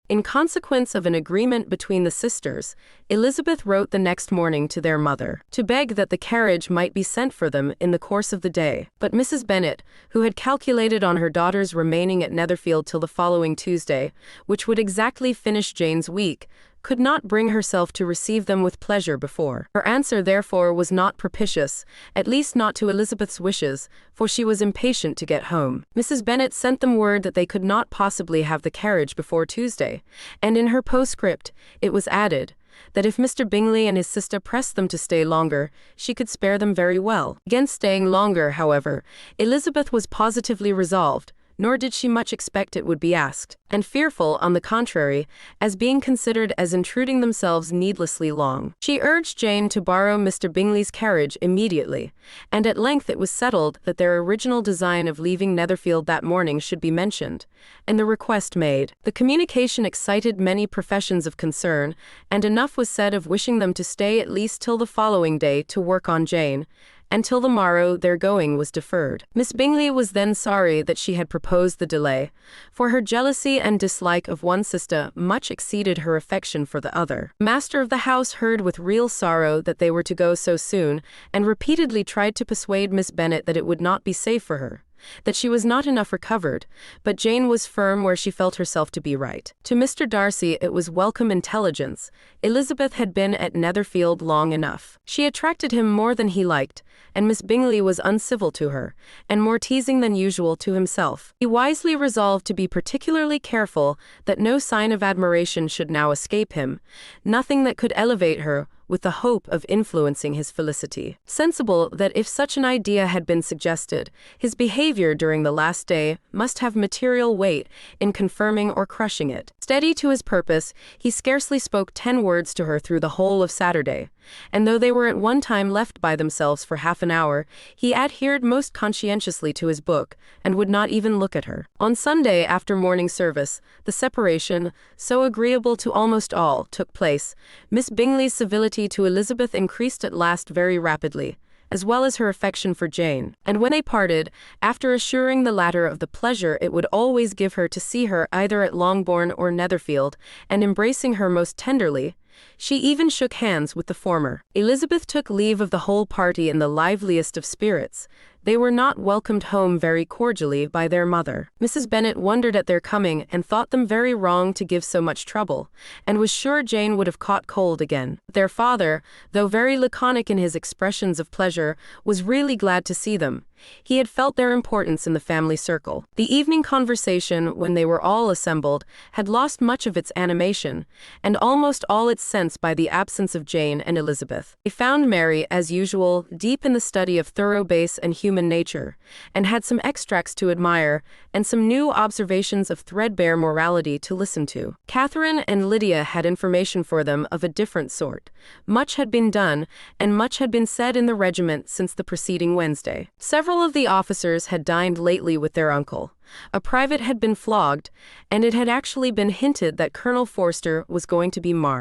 In consequence of an agreement between the sisters, Elizabeth wrote the next morning to their mother, to beg that the carriage might be sent for them in the course of the day. But Mrs. Bennet, who had calculated on her daughters remaining at Netherfield till the following Tuesday, which would exactly finish Jane's week, could not bring herself to receive them with pleasure before. Her answer therefore was not propitious, at least not to Elizabeth's wishes, for she was impatient to get home. Mrs. Bennet sent them word that they could not possibly have the carriage before Tuesday, and in her postscript it was added that if Mr. Bingley and his sister pressed them to stay longer, she could spare them very well. Against staying longer, however, Elizabeth was positively resolved, nor did she much expect it would be asked, and fearful, on the contrary, as being considered as intruding themselves needlessly long. She urged Jane to borrow Mr. Bingley's carriage immediately, and at length it was settled that their original design of leaving Netherfield that morning should be mentioned, and the request made. The communication excited many professions of concern, and enough was said of wishing them to stay at least till the following day to work on Jane, and till the morrow their going was deferred. Miss Bingley was then sorry that she had proposed the delay, for her jealousy and dislike of one sister much exceeded her affection for the other. Master of the house heard with real sorrow that they were to go so soon, and repeatedly tried to persuade Miss Bennet that it would not be safe for her, that she was not enough recovered, but Jane was firm where she felt herself to be right. To Mr. Darcy it was welcome intelligence. Elizabeth had been at Netherfield long enough. She attracted him more than he liked, and Miss Bingley was uncivil to her, and more teasing than usual to himself. He wisely resolved to be particularly careful that no sign of admiration should now escape him, nothing that could elevate her, with the hope of influencing his felicity. Sensible that if such an idea had been suggested, his behavior during the last day must have material weight in confirming or crushing it. Steady to his purpose, he scarcely spoke 10 words to her through the whole of Saturday, and though they were at one time left by themselves for half an hour, he adhered most conscientiously to his book, and would not even look at her. On Sunday, after morning service, the separation, so agreeable to almost all, took place. Miss Bingley's civility to Elizabeth increased at last very rapidly, as well as her affection for Jane, and when they parted, after assuring the latter of the pleasure it would always give her to see her either at Longbourn or Netherfield, and embracing her most tenderly, she even shook hands with the former. Elizabeth took leave of the whole party in the liveliest of spirits. They were not welcomed home very cordially by their mother. Mrs. Bennet wondered at their coming and thought them very wrong to give so much trouble, and was sure Jane would have caught cold again. Their father, though very laconic in his expressions of pleasure, was really glad to see them. He had felt their importance in the family circle. The evening conversation, when they were all assembled, had lost much of its animation, and almost all its sense by the absence of Jane and Elizabeth. They found Mary, as usual, deep in the study of thorough base and human nature, and had some extracts to admire, and some new observations of threadbare morality to listen to. Catherine and Lydia had information for them of a different sort. Much had been done, and much had been said in the regiment since the preceding Wednesday. Several of the officers had dined lately with their uncle. A private had been flogged, and it had actually been hinted that Colonel Forster was going to be marked.